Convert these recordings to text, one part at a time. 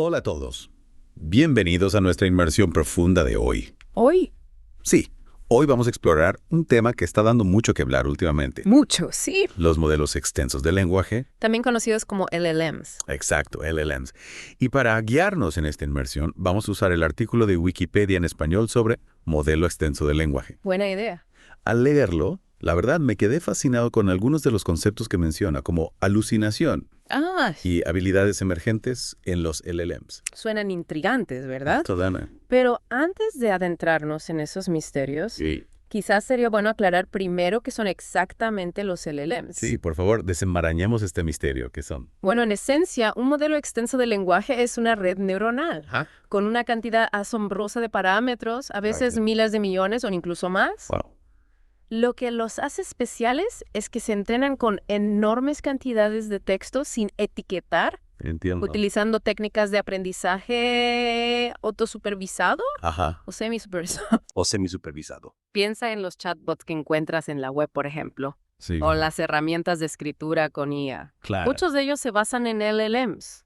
Hola a todos. Bienvenidos a nuestra inmersión profunda de hoy. ¿Hoy? Sí, hoy vamos a explorar un tema que está dando mucho que hablar últimamente. Mucho, sí. Los modelos extensos de lenguaje. También conocidos como LLMs. Exacto, LLMs. Y para guiarnos en esta inmersión, vamos a usar el artículo de Wikipedia en español sobre modelo extenso de lenguaje. Buena idea. Al leerlo, la verdad me quedé fascinado con algunos de los conceptos que menciona, como alucinación y habilidades emergentes en los LLMs. Suenan intrigantes, ¿verdad? Todana. Pero antes de adentrarnos en esos misterios, Sí. quizás sería bueno aclarar primero qué son exactamente los LLMs. Sí, por favor, desenmarañemos este misterio que son. Bueno, en esencia, un modelo extenso de lenguaje es una red neuronal, con una cantidad asombrosa de parámetros, a veces miles de millones o incluso más. Wow. Lo que los hace especiales es que se entrenan con enormes cantidades de texto sin etiquetar, Entiendo. utilizando técnicas de aprendizaje autosupervisado o semisupervisado. O semisupervisado. Piensa en los chatbots que encuentras en la web, por ejemplo, Sí. o las herramientas de escritura con IA. Claro. Muchos de ellos se basan en LLMs.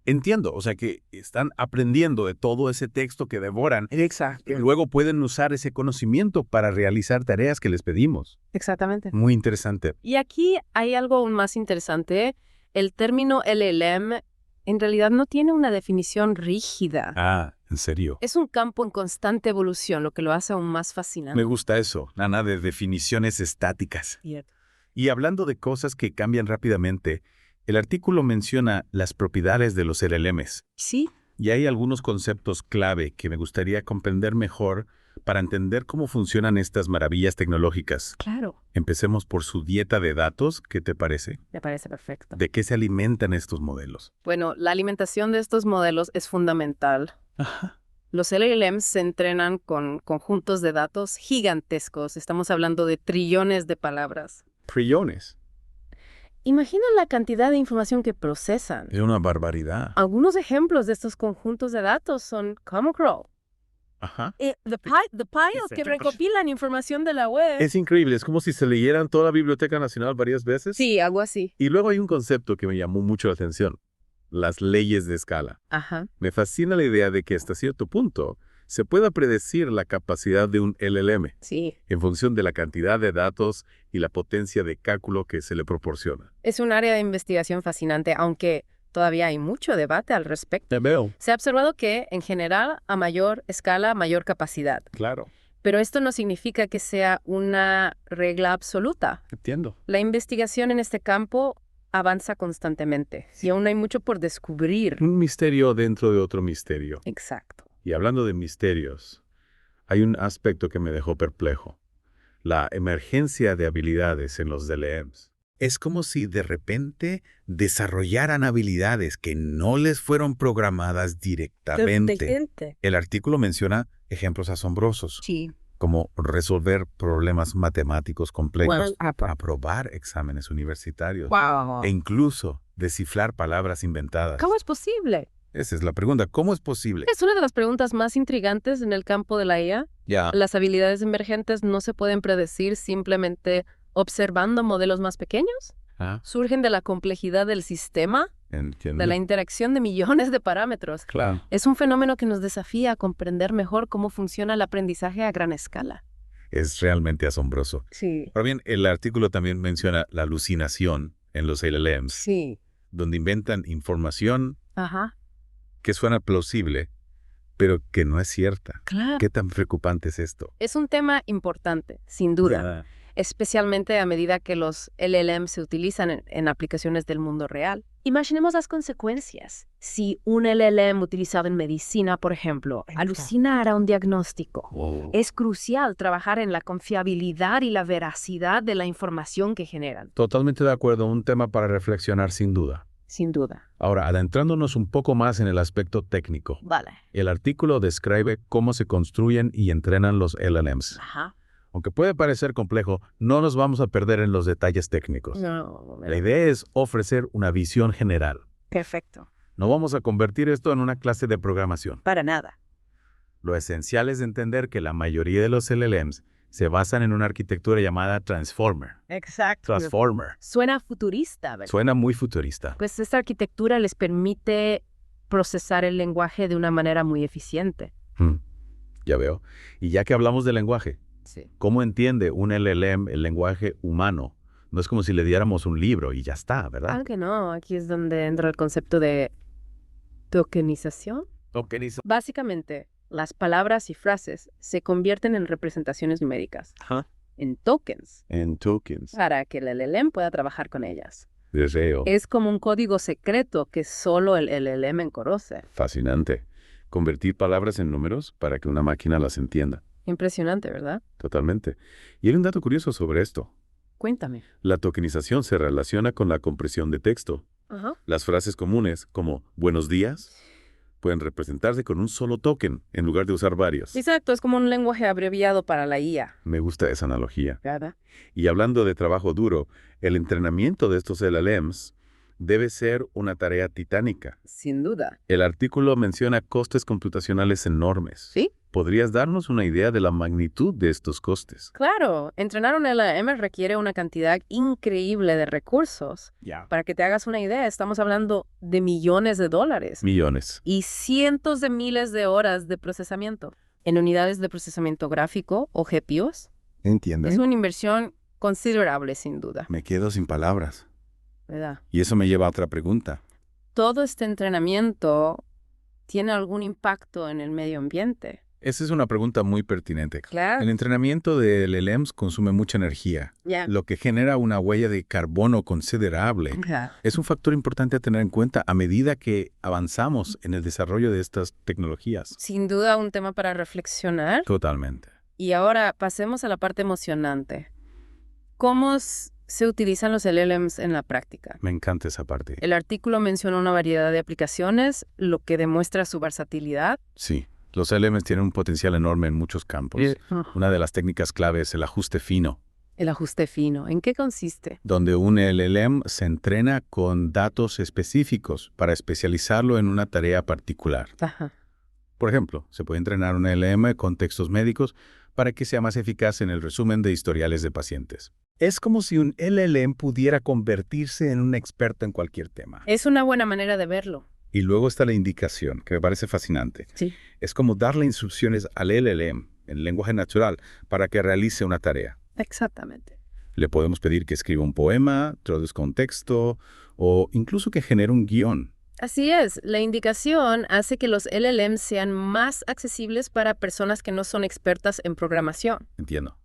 Entiendo, o sea que están aprendiendo de todo ese texto que devoran. Exacto. Y luego pueden usar ese conocimiento para realizar tareas que les pedimos. Exactamente. Muy interesante. Y aquí hay algo aún más interesante. El término LLM en realidad no tiene una definición rígida. Ah, ¿en serio? Es un campo en constante evolución, lo que lo hace aún más fascinante. Me gusta eso, nada de definiciones estáticas. Y hablando de cosas que cambian rápidamente, el artículo menciona las propiedades de los LLMs. Sí. Y hay algunos conceptos clave que me gustaría comprender mejor para entender cómo funcionan estas maravillas tecnológicas. Claro. Empecemos por su dieta de datos, ¿qué te parece? Me parece perfecto. ¿De qué se alimentan estos modelos? Bueno, la alimentación de estos modelos es fundamental. Los LLMs se entrenan con conjuntos de datos gigantescos. Estamos hablando de trillones de palabras. Trillones. Imagina la cantidad de información que procesan. Es una barbaridad. Algunos ejemplos de estos conjuntos de datos son Common Crawl. The piles que recopilan información de la web. Es increíble, es como si se leyeran toda la Biblioteca Nacional varias veces. Sí, algo así. Y luego hay un concepto que me llamó mucho la atención, las leyes de escala. Me fascina la idea de que hasta cierto punto se pueda predecir la capacidad de un LLM Sí. en función de la cantidad de datos y la potencia de cálculo que se le proporciona. Es un área de investigación fascinante, aunque todavía hay mucho debate al respecto. Veo. Se ha observado que, en general, a mayor escala, mayor capacidad. Claro. Pero esto no significa que sea una regla absoluta. Entiendo. La investigación en este campo avanza constantemente y aún hay mucho por descubrir. Un misterio dentro de otro misterio. Exacto. Y hablando de misterios, hay un aspecto que me dejó perplejo. La emergencia de habilidades en los LLMs. Es como si de repente desarrollaran habilidades que no les fueron programadas directamente. El artículo menciona ejemplos asombrosos, Sí. como resolver problemas matemáticos complejos, Bueno, aprobar exámenes universitarios Wow. e incluso descifrar palabras inventadas. ¿Cómo es posible? Esa es la pregunta. ¿Cómo es posible? Es una de las preguntas más intrigantes en el campo de la IA. Ya. Las habilidades emergentes no se pueden predecir simplemente observando modelos más pequeños. Surgen de la complejidad del sistema, Entiendo. de la interacción de millones de parámetros. Claro. Es un fenómeno que nos desafía a comprender mejor cómo funciona el aprendizaje a gran escala. Es realmente asombroso. Sí. Ahora bien, el artículo también menciona la alucinación en los LLMs, Sí. donde inventan información Ajá. que suena plausible, pero que no es cierta. Claro. ¿Qué tan preocupante es esto? Es un tema importante, sin duda, especialmente a medida que los LLM se utilizan en aplicaciones del mundo real. Imaginemos las consecuencias. Si un LLM utilizado en medicina, por ejemplo, alucinara un diagnóstico, es crucial trabajar en la confiabilidad y la veracidad de la información que generan. Totalmente de acuerdo, un tema para reflexionar sin duda. Sin duda. Ahora, adentrándonos un poco más en el aspecto técnico, Vale. el artículo describe cómo se construyen y entrenan los LLMs. Ajá. Aunque puede parecer complejo, no nos vamos a perder en los detalles técnicos. No. La idea es ofrecer una visión general. Perfecto. No vamos a convertir esto en una clase de programación. Para nada. Lo esencial es entender que la mayoría de los LLMs se basan en una arquitectura llamada Transformer. Exacto. Transformer. Suena futurista, ¿verdad? Suena muy futurista. Pues esta arquitectura les permite procesar el lenguaje de una manera muy eficiente. Mm, ya veo. Y ya que hablamos del lenguaje, Sí. ¿cómo entiende un LLM el lenguaje humano? No es como si le diéramos un libro y ya está, ¿verdad? Aunque no, aquí es donde entra el concepto de tokenización. Básicamente, las palabras y frases se convierten en representaciones numéricas, Ajá. en tokens, En tokens. para que el LLM pueda trabajar con ellas. Deseo. Es como un código secreto que solo el LLM conoce. Fascinante. Convertir palabras en números para que una máquina las entienda. Impresionante, ¿verdad? Totalmente. Y hay un dato curioso sobre esto. Cuéntame. La tokenización se relaciona con la compresión de texto. Ajá. Las frases comunes, como buenos días, pueden representarse con un solo token en lugar de usar varios. Exacto, es como un lenguaje abreviado para la IA. Me gusta esa analogía. ¿Verdad? Y hablando de trabajo duro, el entrenamiento de estos LLMs debe ser una tarea titánica. Sin duda. El artículo menciona costes computacionales enormes. ¿Sí? ¿Podrías darnos una idea de la magnitud de estos costes? Claro, entrenar un LLM requiere una cantidad increíble de recursos. Ya. Para que te hagas una idea, estamos hablando de millones de dólares Millones. y cientos de miles de horas de procesamiento. En unidades de procesamiento gráfico o GPUs, Entiendo. es una inversión considerable, sin duda, Me quedo sin palabras. ¿verdad? Y eso me lleva a otra pregunta. Todo este entrenamiento tiene algún impacto en el medio ambiente. Esa es una pregunta muy pertinente. Claro. El entrenamiento de LLMs consume mucha energía, Ya. lo que genera una huella de carbono considerable. Es un factor importante a tener en cuenta a medida que avanzamos en el desarrollo de estas tecnologías. Sin duda un tema para reflexionar. Totalmente. Y ahora pasemos a la parte emocionante. ¿Cómo se utilizan los LLMs en la práctica? Me encanta esa parte. El artículo menciona una variedad de aplicaciones, lo que demuestra su versatilidad. Sí, los LLMs tienen un potencial enorme en muchos campos. Una de las técnicas clave es el ajuste fino, El ajuste fino. ¿En qué consiste? donde un LLM se entrena con datos específicos para especializarlo en una tarea particular. Ajá. Por ejemplo, se puede entrenar un LLM con textos médicos para que sea más eficaz en el resumen de historiales de pacientes. Es como si un LLM pudiera convertirse en un experto en cualquier tema. Es una buena manera de verlo. Y luego está la indicación, que me parece fascinante. Sí. Es como darle instrucciones al LLM en lenguaje natural para que realice una tarea. Exactamente. Le podemos pedir que escriba un poema, traduzca un texto o incluso que genere un guión. Así es, la indicación hace que los LLMs sean más accesibles para personas que no son expertas en programación. Entiendo.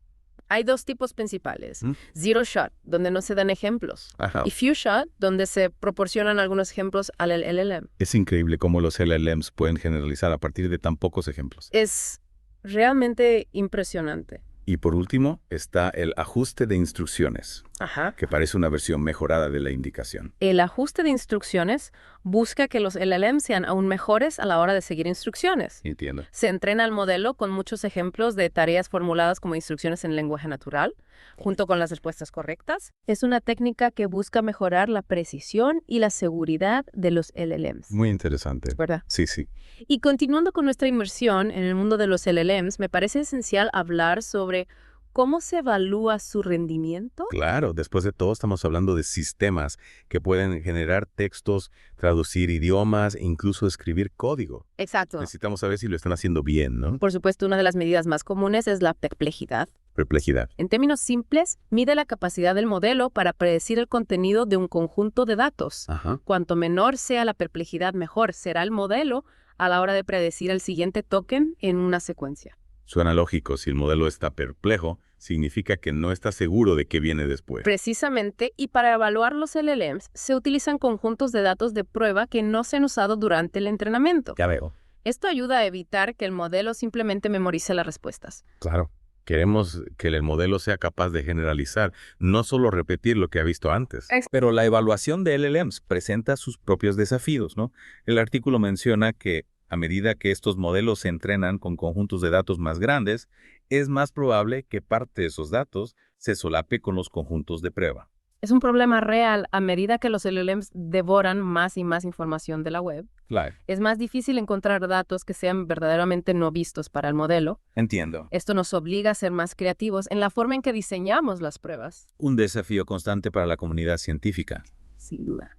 Hay dos tipos principales. ¿Mm? Zero Shot, donde no se dan ejemplos. Ajá. Y Few Shot, donde se proporcionan algunos ejemplos al LLM. Es increíble cómo los LLMs pueden generalizar a partir de tan pocos ejemplos. Es realmente impresionante. Y por último está el ajuste de instrucciones, Ajá. que parece una versión mejorada de la indicación. El ajuste de instrucciones busca que los LLM sean aún mejores a la hora de seguir instrucciones. Entiendo. Se entrena el modelo con muchos ejemplos de tareas formuladas como instrucciones en lenguaje natural, junto con las respuestas correctas. Es una técnica que busca mejorar la precisión y la seguridad de los LLMs. Muy interesante. ¿Verdad? Sí, sí. Y continuando con nuestra inmersión en el mundo de los LLMs, me parece esencial hablar sobre cómo se evalúa su rendimiento. Claro, después de todo estamos hablando de sistemas que pueden generar textos, traducir idiomas e incluso escribir código. Exacto. Necesitamos saber si lo están haciendo bien, ¿no? Por supuesto, una de las medidas más comunes es la perplejidad. Perplejidad. En términos simples, mide la capacidad del modelo para predecir el contenido de un conjunto de datos. Ajá. Cuanto menor sea la perplejidad, mejor será el modelo a la hora de predecir el siguiente token en una secuencia. Suena lógico, si el modelo está perplejo, significa que no está seguro de qué viene después. Precisamente, y para evaluar los LLMs, se utilizan conjuntos de datos de prueba que no se han usado durante el entrenamiento. Ya veo. Esto ayuda a evitar que el modelo simplemente memorice las respuestas. Claro. Queremos que el modelo sea capaz de generalizar, no solo repetir lo que ha visto antes. Pero la evaluación de LLMs presenta sus propios desafíos, ¿no? El artículo menciona que a medida que estos modelos se entrenan con conjuntos de datos más grandes, es más probable que parte de esos datos se solape con los conjuntos de prueba. Es un problema real a medida que los LLMs devoran más y más información de la web. Claro. Es más difícil encontrar datos que sean verdaderamente no vistos para el modelo. Entiendo. Esto nos obliga a ser más creativos en la forma en que diseñamos las pruebas. Un desafío constante para la comunidad científica. Sin duda.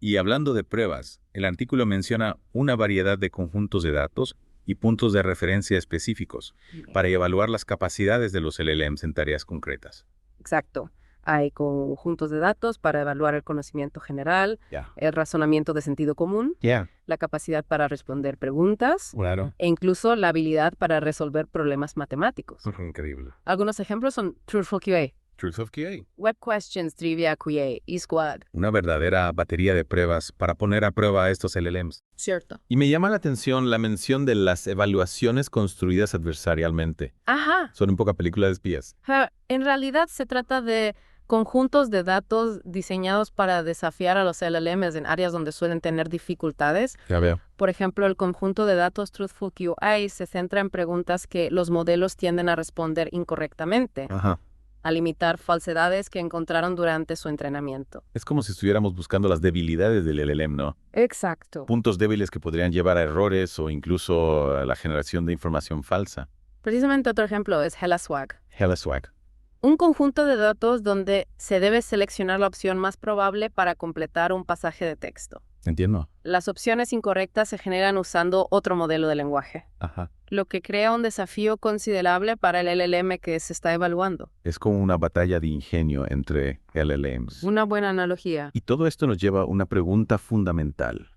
Y hablando de pruebas, el artículo menciona una variedad de conjuntos de datos y puntos de referencia específicos para evaluar las capacidades de los LLMs en tareas concretas. Exacto. Hay conjuntos de datos para evaluar el conocimiento general, el razonamiento de sentido común, la capacidad para responder preguntas, Claro. e incluso la habilidad para resolver problemas matemáticos. Increíble. Algunos ejemplos son Truthful QA, Truth of QA. Web Questions, Trivia QA y Squad. Una verdadera batería de pruebas para poner a prueba a estos LLMs. Cierto. Y me llama la atención la mención de las evaluaciones construidas adversarialmente. Ajá. Son un poco películas de espías. En realidad se trata de conjuntos de datos diseñados para desafiar a los LLMs en áreas donde suelen tener dificultades. Ya veo. Por ejemplo, el conjunto de datos Truthful QA se centra en preguntas que los modelos tienden a responder incorrectamente, Ajá. a limitar falsedades que encontraron durante su entrenamiento. Es como si estuviéramos buscando las debilidades del LLM, ¿no? Exacto. Puntos débiles que podrían llevar a errores o incluso a la generación de información falsa. Precisamente otro ejemplo es HellaSwag. HellaSwag. Un conjunto de datos donde se debe seleccionar la opción más probable para completar un pasaje de texto. Entiendo. Las opciones incorrectas se generan usando otro modelo de lenguaje, Ajá. lo que crea un desafío considerable para el LLM que se está evaluando. Es como una batalla de ingenio entre LLMs. Una buena analogía. Y todo esto nos lleva a una pregunta fundamental.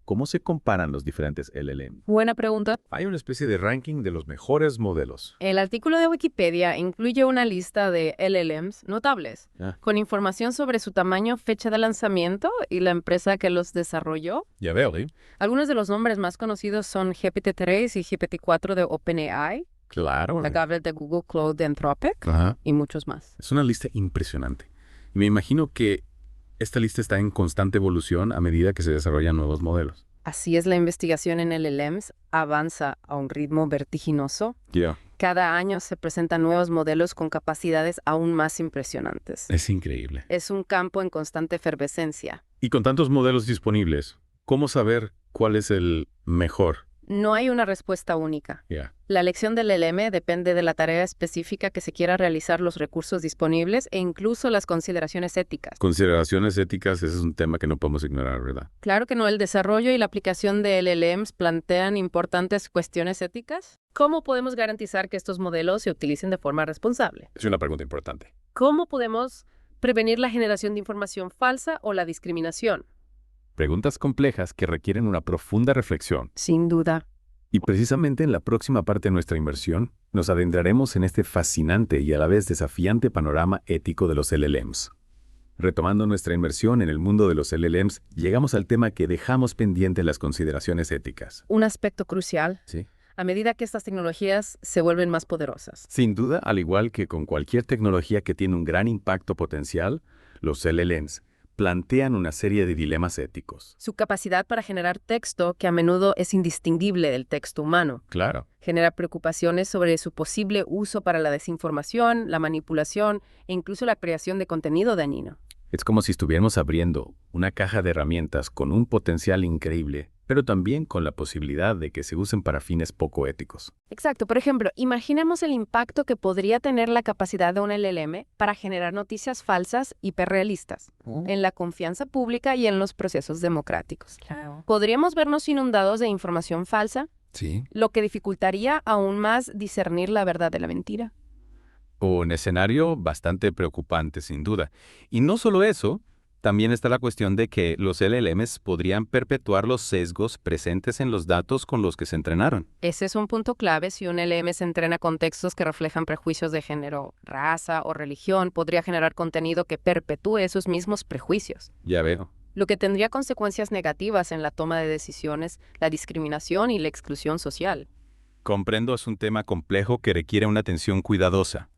¿Cómo se comparan los diferentes LLM? Buena pregunta. Hay una especie de ranking de los mejores modelos. El artículo de Wikipedia incluye una lista de LLMs notables, con información sobre su tamaño, fecha de lanzamiento y la empresa que los desarrolló. Ya veo, ¿eh? Algunos de los nombres más conocidos son GPT-3 y GPT-4 de OpenAI, Claro. la Gablet de Google Cloud de Anthropic Ajá. y muchos más. Es una lista impresionante. Y me imagino que esta lista está en constante evolución a medida que se desarrollan nuevos modelos. Así es, la investigación en LLMs avanza a un ritmo vertiginoso. Cada año se presentan nuevos modelos con capacidades aún más impresionantes. Es increíble. Es un campo en constante efervescencia. Y con tantos modelos disponibles, ¿cómo saber cuál es el mejor? No hay una respuesta única. La elección del LLM depende de la tarea específica que se quiera realizar, los recursos disponibles e incluso las consideraciones éticas. Consideraciones éticas, ese es un tema que no podemos ignorar, ¿verdad? Claro que no, el desarrollo y la aplicación de LLMs plantean importantes cuestiones éticas. ¿Cómo podemos garantizar que estos modelos se utilicen de forma responsable? Es una pregunta importante. ¿Cómo podemos prevenir la generación de información falsa o la discriminación? Preguntas complejas que requieren una profunda reflexión. Sin duda. Y precisamente en la próxima parte de nuestra inversión, nos adentraremos en este fascinante y a la vez desafiante panorama ético de los LLMs. Retomando nuestra inmersión en el mundo de los LLMs, llegamos al tema que dejamos pendiente, las consideraciones éticas. Un aspecto crucial. Sí. A medida que estas tecnologías se vuelven más poderosas. Sin duda, al igual que con cualquier tecnología que tiene un gran impacto potencial, los LLMs plantean una serie de dilemas éticos. Su capacidad para generar texto, que a menudo es indistinguible del texto humano, Claro. genera preocupaciones sobre su posible uso para la desinformación, la manipulación e incluso la creación de contenido dañino. Es como si estuviéramos abriendo una caja de herramientas con un potencial increíble, pero también con la posibilidad de que se usen para fines poco éticos. Exacto. Por ejemplo, imaginemos el impacto que podría tener la capacidad de un LLM para generar noticias falsas hiperrealistas en la confianza pública y en los procesos democráticos. Claro. ¿Podríamos vernos inundados de información falsa? Sí. Lo que dificultaría aún más discernir la verdad de la mentira. Un escenario bastante preocupante, sin duda. Y no solo eso, también está la cuestión de que los LLMs podrían perpetuar los sesgos presentes en los datos con los que se entrenaron. Ese es un punto clave. Si un LM se entrena con textos que reflejan prejuicios de género, raza o religión, podría generar contenido que perpetúe esos mismos prejuicios, Ya veo. lo que tendría consecuencias negativas en la toma de decisiones, la discriminación y la exclusión social. Comprendo, es un tema complejo que requiere una atención cuidadosa.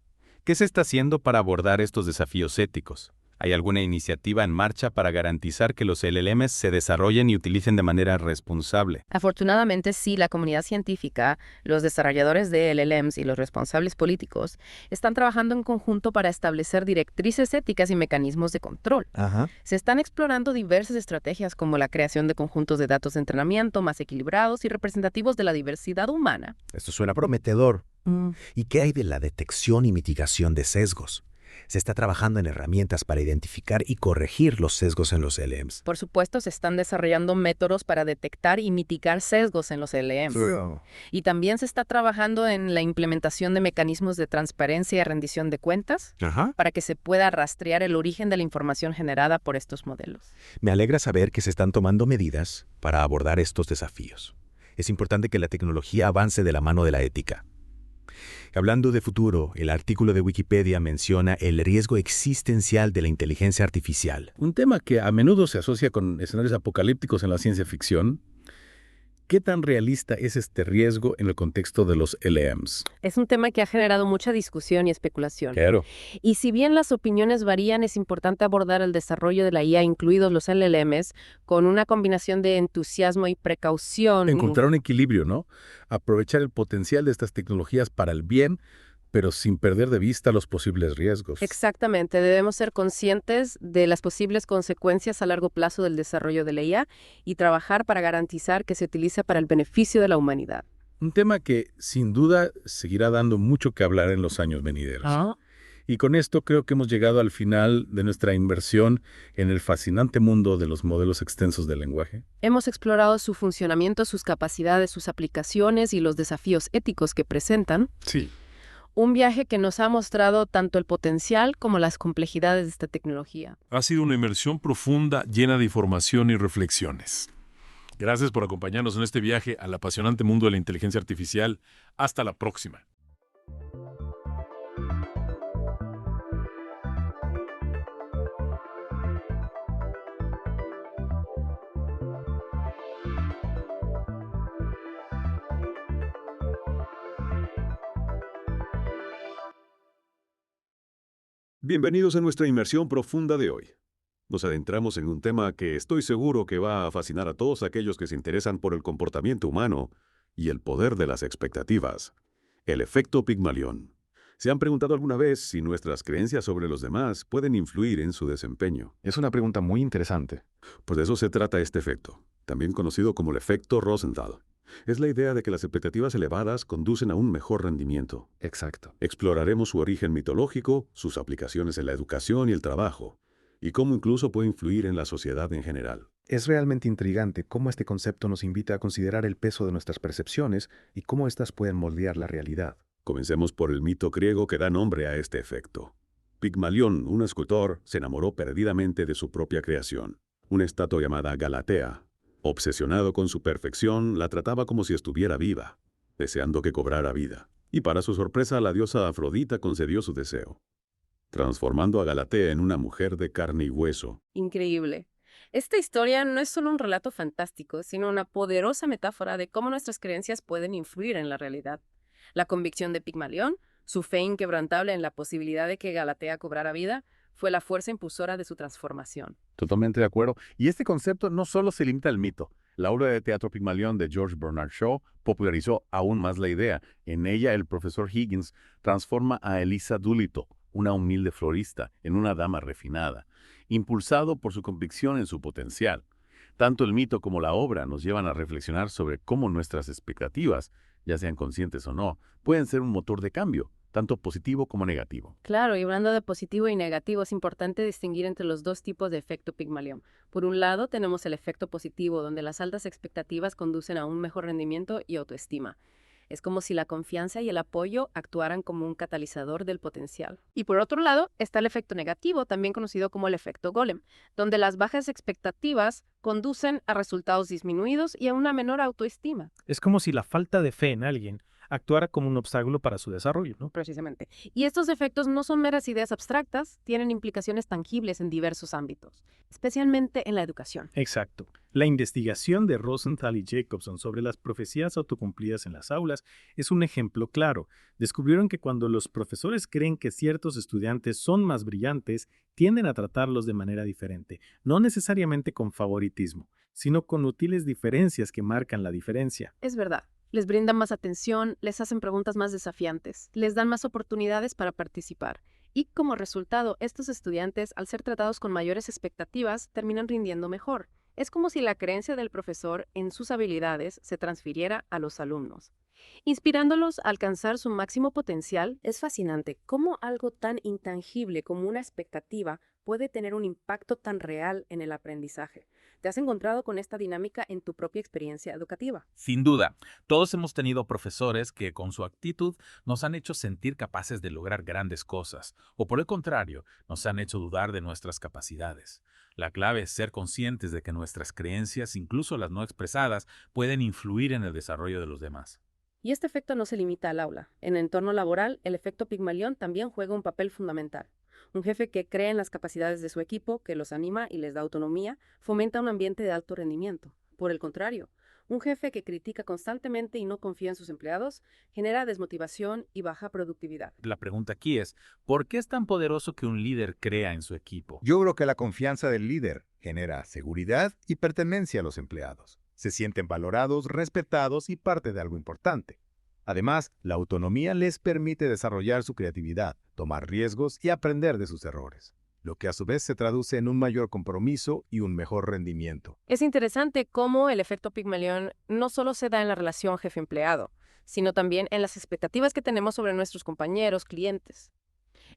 ¿Qué se está haciendo para abordar estos desafíos éticos? ¿Hay alguna iniciativa en marcha para garantizar que los LLMs se desarrollen y utilicen de manera responsable? Afortunadamente, sí, la comunidad científica, los desarrolladores de LLMs y los responsables políticos están trabajando en conjunto para establecer directrices éticas y mecanismos de control. Se están explorando diversas estrategias como la creación de conjuntos de datos de entrenamiento más equilibrados y representativos de la diversidad humana. Esto suena prometedor. ¿Y qué hay de la detección y mitigación de sesgos? Se está trabajando en herramientas para identificar y corregir los sesgos en los LMs. Por supuesto, se están desarrollando métodos para detectar y mitigar sesgos en los LMs. Y también se está trabajando en la implementación de mecanismos de transparencia y rendición de cuentas para que se pueda rastrear el origen de la información generada por estos modelos. Me alegra saber que se están tomando medidas para abordar estos desafíos. Es importante que la tecnología avance de la mano de la ética. Hablando de futuro, el artículo de Wikipedia menciona el riesgo existencial de la inteligencia artificial. Un tema que a menudo se asocia con escenarios apocalípticos en la ciencia ficción. ¿Qué tan realista es este riesgo en el contexto de los LMs? Es un tema que ha generado mucha discusión y especulación. Claro. Y si bien las opiniones varían, es importante abordar el desarrollo de la IA, incluidos los LLMs, con una combinación de entusiasmo y precaución. Encontrar un equilibrio, ¿no? Aprovechar el potencial de estas tecnologías para el bien, pero sin perder de vista los posibles riesgos. Exactamente, debemos ser conscientes de las posibles consecuencias a largo plazo del desarrollo de la IA y trabajar para garantizar que se utilice para el beneficio de la humanidad. Un tema que, sin duda, seguirá dando mucho que hablar en los años venideros. Y con esto creo que hemos llegado al final de nuestra inmersión en el fascinante mundo de los modelos extensos del lenguaje. Hemos explorado su funcionamiento, sus capacidades, sus aplicaciones y los desafíos éticos que presentan. Sí. Un viaje que nos ha mostrado tanto el potencial como las complejidades de esta tecnología. Ha sido una inmersión profunda, llena de información y reflexiones. Gracias por acompañarnos en este viaje al apasionante mundo de la inteligencia artificial. Hasta la próxima. Bienvenidos a nuestra inmersión profunda de hoy. Nos adentramos en un tema que estoy seguro que va a fascinar a todos aquellos que se interesan por el comportamiento humano y el poder de las expectativas: el efecto Pigmalión. ¿Se han preguntado alguna vez si nuestras creencias sobre los demás pueden influir en su desempeño? Es una pregunta muy interesante. Pues de eso se trata este efecto, también conocido como el efecto Rosenthal. Es la idea de que las expectativas elevadas conducen a un mejor rendimiento. Exacto. Exploraremos su origen mitológico, sus aplicaciones en la educación y el trabajo, y cómo incluso puede influir en la sociedad en general. Es realmente intrigante cómo este concepto nos invita a considerar el peso de nuestras percepciones y cómo éstas pueden moldear la realidad. Comencemos por el mito griego que da nombre a este efecto. Pigmalión, un escultor, se enamoró perdidamente de su propia creación, una estatua llamada Galatea. Obsesionado con su perfección, la trataba como si estuviera viva, deseando que cobrara vida. Y para su sorpresa, la diosa Afrodita concedió su deseo, transformando a Galatea en una mujer de carne y hueso. Increíble. Esta historia no es solo un relato fantástico, sino una poderosa metáfora de cómo nuestras creencias pueden influir en la realidad. La convicción de Pigmalión, su fe inquebrantable en la posibilidad de que Galatea cobrara vida, fue la fuerza impulsora de su transformación. Totalmente de acuerdo. Y este concepto no solo se limita al mito. La obra de teatro Pigmalión de George Bernard Shaw popularizó aún más la idea. En ella, el profesor Higgins transforma a Eliza Doolittle, una humilde florista, en una dama refinada, impulsado por su convicción en su potencial. Tanto el mito como la obra nos llevan a reflexionar sobre cómo nuestras expectativas, ya sean conscientes o no, pueden ser un motor de cambio, tanto positivo como negativo. Claro, y hablando de positivo y negativo, es importante distinguir entre los dos tipos de efecto Pigmalión. Por un lado, tenemos el efecto positivo, donde las altas expectativas conducen a un mejor rendimiento y autoestima. Es como si la confianza y el apoyo actuaran como un catalizador del potencial. Y por otro lado, está el efecto negativo, también conocido como el efecto Golem, donde las bajas expectativas conducen a resultados disminuidos y a una menor autoestima. Es como si la falta de fe en alguien actuara como un obstáculo para su desarrollo, ¿no? Precisamente. Y estos efectos no son meras ideas abstractas, tienen implicaciones tangibles en diversos ámbitos, especialmente en la educación. Exacto. La investigación de Rosenthal y Jacobson sobre las profecías autocumplidas en las aulas es un ejemplo claro. Descubrieron que cuando los profesores creen que ciertos estudiantes son más brillantes, tienden a tratarlos de manera diferente, no necesariamente con favoritismo, sino con útiles diferencias que marcan la diferencia. Es verdad. Les brindan más atención, les hacen preguntas más desafiantes, les dan más oportunidades para participar. Y como resultado, estos estudiantes, al ser tratados con mayores expectativas, terminan rindiendo mejor. Es como si la creencia del profesor en sus habilidades se transfiriera a los alumnos. inspirándolos a alcanzar su máximo potencial. Es fascinante cómo algo tan intangible como una expectativa puede tener un impacto tan real en el aprendizaje. ¿Te has encontrado con esta dinámica en tu propia experiencia educativa? Sin duda, todos hemos tenido profesores que con su actitud nos han hecho sentir capaces de lograr grandes cosas, o por el contrario, nos han hecho dudar de nuestras capacidades. La clave es ser conscientes de que nuestras creencias, incluso las no expresadas, pueden influir en el desarrollo de los demás. Y este efecto no se limita al aula. En el entorno laboral, el efecto Pigmalión también juega un papel fundamental. Un jefe que cree en las capacidades de su equipo, que los anima y les da autonomía, fomenta un ambiente de alto rendimiento. Por el contrario, un jefe que critica constantemente y no confía en sus empleados, genera desmotivación y baja productividad. La pregunta aquí es, ¿por qué es tan poderoso que un líder crea en su equipo? Yo creo que la confianza del líder genera seguridad y pertenencia a los empleados. Se sienten valorados, respetados y parte de algo importante. Además, la autonomía les permite desarrollar su creatividad, tomar riesgos y aprender de sus errores, lo que a su vez se traduce en un mayor compromiso y un mejor rendimiento. Es interesante cómo el efecto Pigmalión no solo se da en la relación jefe-empleado, sino también en las expectativas que tenemos sobre nuestros compañeros, clientes,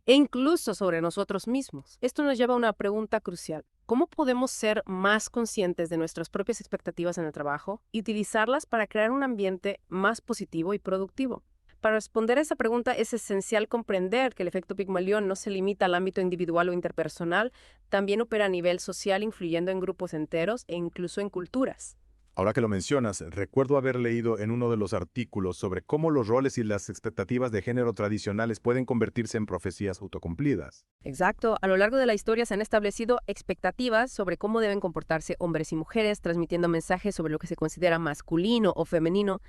e incluso sobre nosotros mismos. Esto nos lleva a una pregunta crucial. ¿Cómo podemos ser más conscientes de nuestras propias expectativas en el trabajo y utilizarlas para crear un ambiente más positivo y productivo? Para responder a esa pregunta es esencial comprender que el efecto Pigmalión no se limita al ámbito individual o interpersonal, también opera a nivel social, influyendo en grupos enteros e incluso en culturas. Ahora que lo mencionas, recuerdo haber leído en uno de los artículos sobre cómo los roles y las expectativas de género tradicionales pueden convertirse en profecías autocumplidas. Exacto. A lo largo de la historia se han establecido expectativas sobre cómo deben comportarse hombres y mujeres, transmitiendo mensajes sobre lo que se considera masculino o femenino.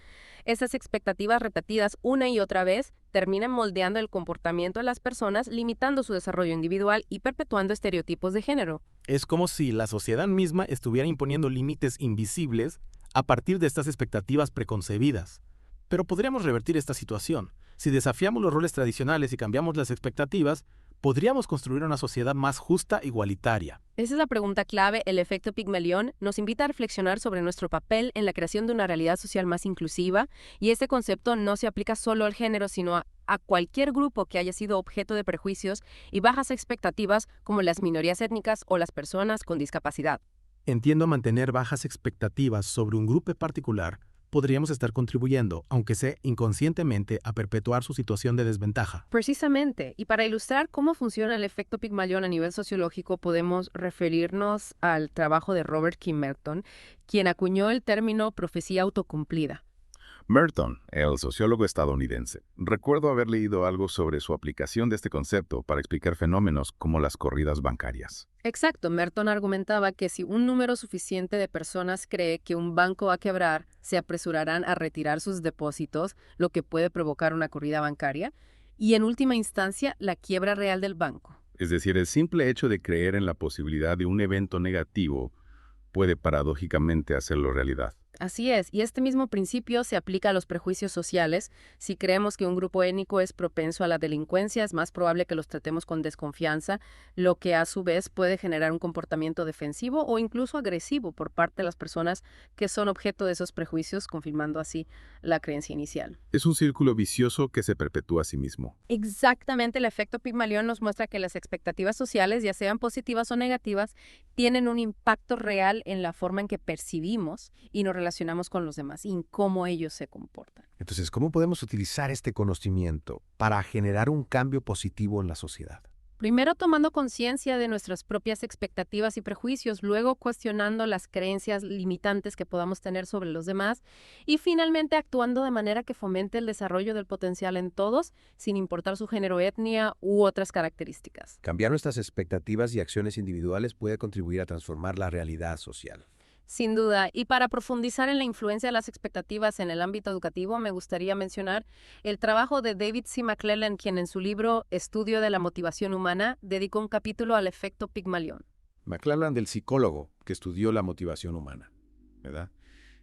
Esas expectativas repetidas una y otra vez terminan moldeando el comportamiento de las personas, limitando su desarrollo individual y perpetuando estereotipos de género. Es como si la sociedad misma estuviera imponiendo límites invisibles a partir de estas expectativas preconcebidas. Pero podríamos revertir esta situación. Si desafiamos los roles tradicionales y cambiamos las expectativas, podríamos construir una sociedad más justa e igualitaria. Esa es la pregunta clave. El efecto Pigmalión nos invita a reflexionar sobre nuestro papel en la creación de una realidad social más inclusiva, y este concepto no se aplica solo al género, sino a cualquier grupo que haya sido objeto de prejuicios y bajas expectativas, como las minorías étnicas o las personas con discapacidad. Entiendo, mantener bajas expectativas sobre un grupo particular podríamos estar contribuyendo, aunque sea inconscientemente, a perpetuar su situación de desventaja. Precisamente, y para ilustrar cómo funciona el efecto Pigmalión a nivel sociológico, podemos referirnos al trabajo de Robert K. Merton, quien acuñó el término profecía autocumplida. Merton, el sociólogo estadounidense, recuerdo haber leído algo sobre su aplicación de este concepto para explicar fenómenos como las corridas bancarias. Exacto, Merton argumentaba que si un número suficiente de personas cree que un banco va a quebrar, se apresurarán a retirar sus depósitos, lo que puede provocar una corrida bancaria, y en última instancia, la quiebra real del banco. Es decir, el simple hecho de creer en la posibilidad de un evento negativo puede paradójicamente hacerlo realidad. Así es, y este mismo principio se aplica a los prejuicios sociales. Si creemos que un grupo étnico es propenso a la delincuencia, es más probable que los tratemos con desconfianza, lo que a su vez puede generar un comportamiento defensivo o incluso agresivo por parte de las personas que son objeto de esos prejuicios, confirmando así la creencia inicial. Es un círculo vicioso que se perpetúa a sí mismo. Exactamente, el efecto Pigmalión nos muestra que las expectativas sociales, ya sean positivas o negativas, tienen un impacto real en la forma en que percibimos y nos relacionamos con los demás y en cómo ellos se comportan. Entonces, ¿cómo podemos utilizar este conocimiento para generar un cambio positivo en la sociedad? Primero, tomando conciencia de nuestras propias expectativas y prejuicios, luego cuestionando las creencias limitantes que podamos tener sobre los demás y finalmente actuando de manera que fomente el desarrollo del potencial en todos, sin importar su género, etnia u otras características. Cambiar nuestras expectativas y acciones individuales puede contribuir a transformar la realidad social. Sin duda, y para profundizar en la influencia de las expectativas en el ámbito educativo, me gustaría mencionar el trabajo de David C. McClelland, quien en su libro Estudio de la motivación humana dedicó un capítulo al efecto Pigmalión. McClelland, del psicólogo que estudió la motivación humana, ¿verdad?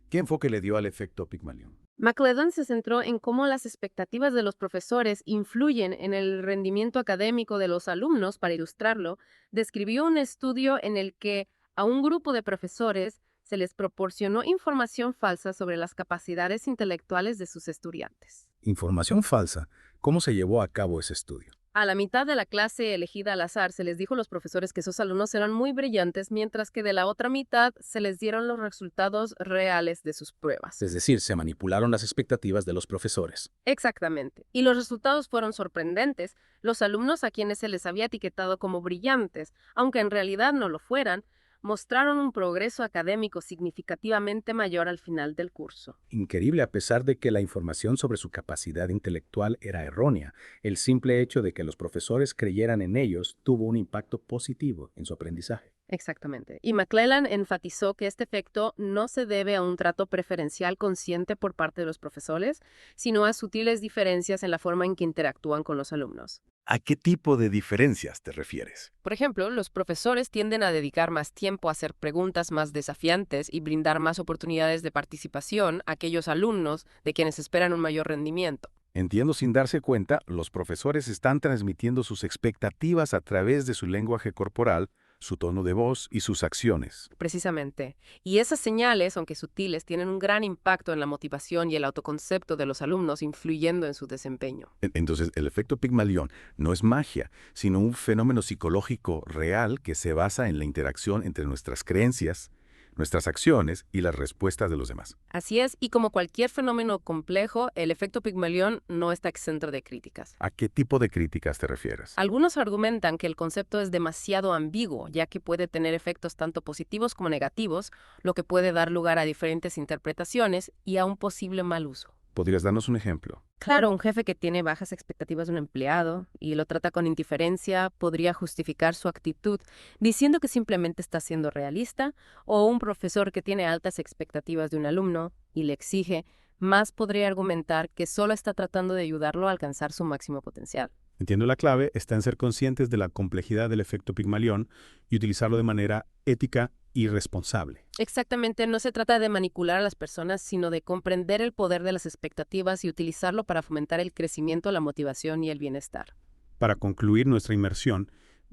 ¿Qué enfoque le dio al efecto Pigmalión? McClelland se centró en cómo las expectativas de los profesores influyen en el rendimiento académico de los alumnos. Para ilustrarlo, describió un estudio en el que a un grupo de profesores se les proporcionó información falsa sobre las capacidades intelectuales de sus estudiantes. Información falsa. ¿Cómo se llevó a cabo ese estudio? A la mitad de la clase elegida al azar se les dijo a los profesores que esos alumnos eran muy brillantes, mientras que de la otra mitad se les dieron los resultados reales de sus pruebas. Es decir, se manipularon las expectativas de los profesores. Exactamente. Y los resultados fueron sorprendentes. Los alumnos a quienes se les había etiquetado como brillantes, aunque en realidad no lo fueran, mostraron un progreso académico significativamente mayor al final del curso. Increíble, a pesar de que la información sobre su capacidad intelectual era errónea. El simple hecho de que los profesores creyeran en ellos tuvo un impacto positivo en su aprendizaje. Exactamente. Y McClellan enfatizó que este efecto no se debe a un trato preferencial consciente por parte de los profesores, sino a sutiles diferencias en la forma en que interactúan con los alumnos. ¿A qué tipo de diferencias te refieres? Por ejemplo, los profesores tienden a dedicar más tiempo a hacer preguntas más desafiantes y brindar más oportunidades de participación a aquellos alumnos de quienes esperan un mayor rendimiento. Entiendo, sin darse cuenta, los profesores están transmitiendo sus expectativas a través de su lenguaje corporal, su tono de voz y sus acciones. Precisamente. Y esas señales, aunque sutiles, tienen un gran impacto en la motivación y el autoconcepto de los alumnos, influyendo en su desempeño. Entonces, el efecto Pigmalión no es magia, sino un fenómeno psicológico real que se basa en la interacción entre nuestras creencias, nuestras acciones y las respuestas de los demás. Así es, y como cualquier fenómeno complejo, el efecto Pigmalión no está exento de críticas. ¿A qué tipo de críticas te refieres? Algunos argumentan que el concepto es demasiado ambiguo, ya que puede tener efectos tanto positivos como negativos, lo que puede dar lugar a diferentes interpretaciones y a un posible mal uso. ¿Podrías darnos un ejemplo? Claro, un jefe que tiene bajas expectativas de un empleado y lo trata con indiferencia podría justificar su actitud diciendo que simplemente está siendo realista, o un profesor que tiene altas expectativas de un alumno y le exige más podría argumentar que solo está tratando de ayudarlo a alcanzar su máximo potencial. Entiendo, la clave está en ser conscientes de la complejidad del efecto Pigmalión y utilizarlo de manera ética y responsable. Exactamente, no se trata de manipular a las personas, sino de comprender el poder de las expectativas y utilizarlo para fomentar el crecimiento, la motivación y el bienestar. Para concluir nuestra inmersión,